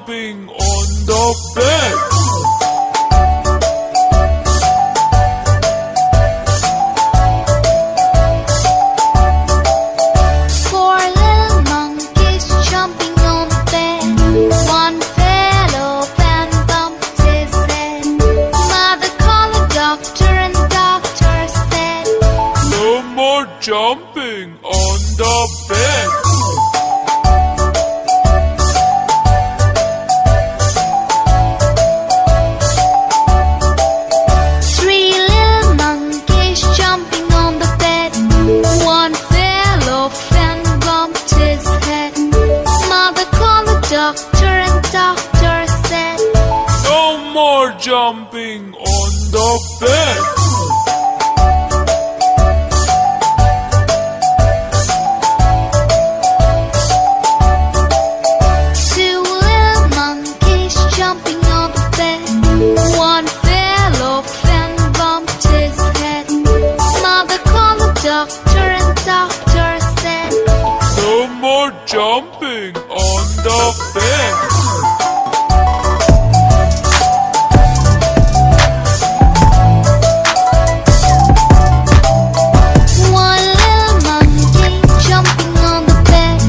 jumping on the bed. Four little monkeys jumping on the bed. One fell off and bumped his head. Mother called the doctor and the doctor said, No more jumping on the bed. Three little monkeys jumping on the bed. One fell off and bumped his head. Mother called the doctor and the doctor said, No more jumping on the bed. Two little monkeys jumping on the bed. One fell off and bumped his head. Mother called the doctor and the doctor said, No more jumping on the bed. One little monkey jumping on the bed.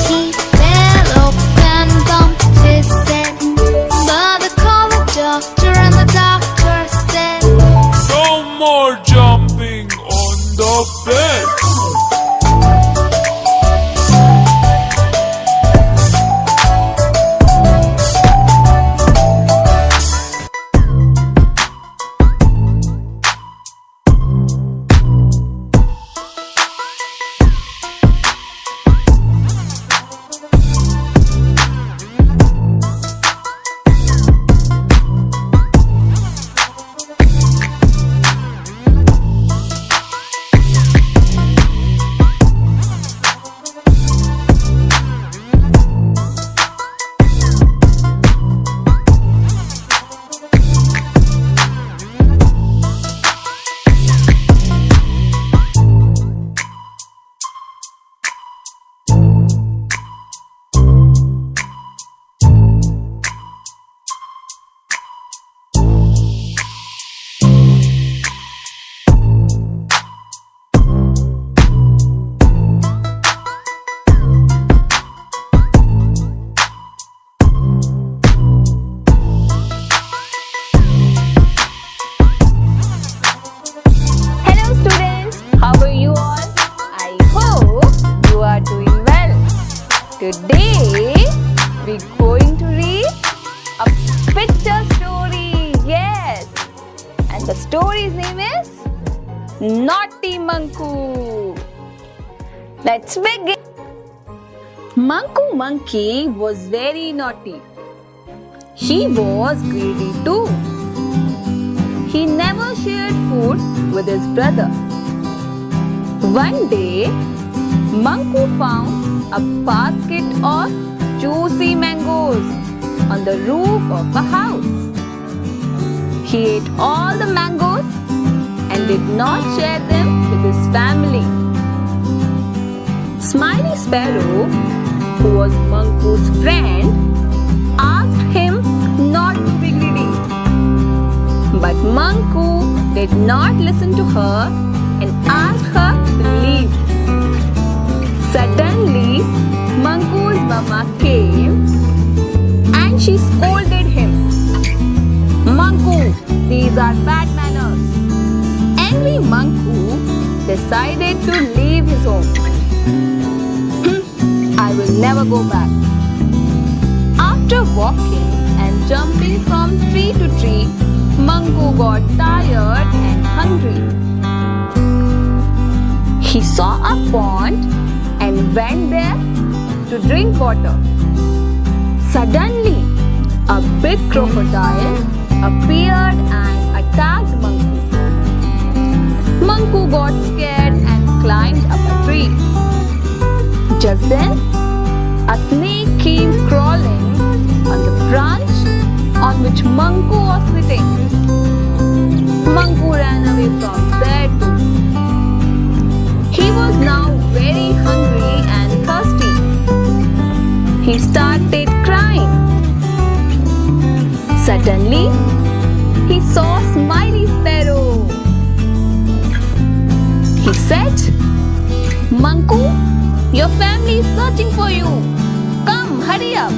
He fell off and bumped his head. Mother called the doctor and the doctor said, No more jumping on the bed. Hello students, how are you all? I hope you are doing well. Today we're going to read a picture story. Yes, and the story's name is Naughty Manku. Let's begin. Manku Monkey was very naughty. He was greedy too. He never shared food with his brother. One day, Manku found a basket of juicy mangoes on the roof of a house. He ate all the mangoes and did not share them with his family. Smiley Sparrow, who was Manku's friend, asked him not to be greedy. But Manku did not listen to her and asked her to leave. Suddenly, Manku's mama came and she scolded him. Manku, these are bad manners. Angry Manku decided to leave his home. I will never go back. After walking and jumping from tree to tree, Manku got tired and hungry. He saw a pond and went there to drink water. Suddenly, a big crocodile appeared and attacked Manku. Manku got scared and climbed up a tree. Just then, a snake came crawling on the branch on which Manku was sitting. Manku ran away from there too. He was now very hungry and thirsty. He started crying. Suddenly, he saw Smiley Sparrow. He said, Manku, your family is searching for you. Come, hurry up.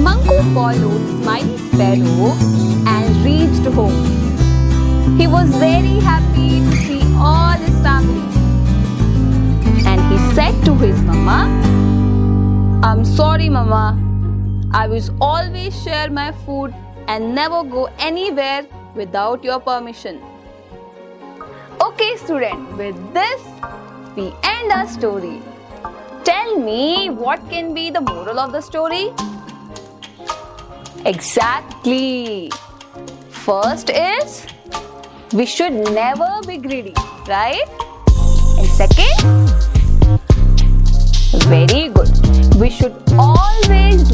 Manku followed Smiley Sparrow and reached home. He was very happy to see all his family. And he said to his mama, I'm sorry, Mama. I will always share my food and never go anywhere without your permission. Okay, student, with this, we end our story. Tell me, what can be the moral of the story? Exactly. First is, we should never be greedy, right? And second, very good. We should always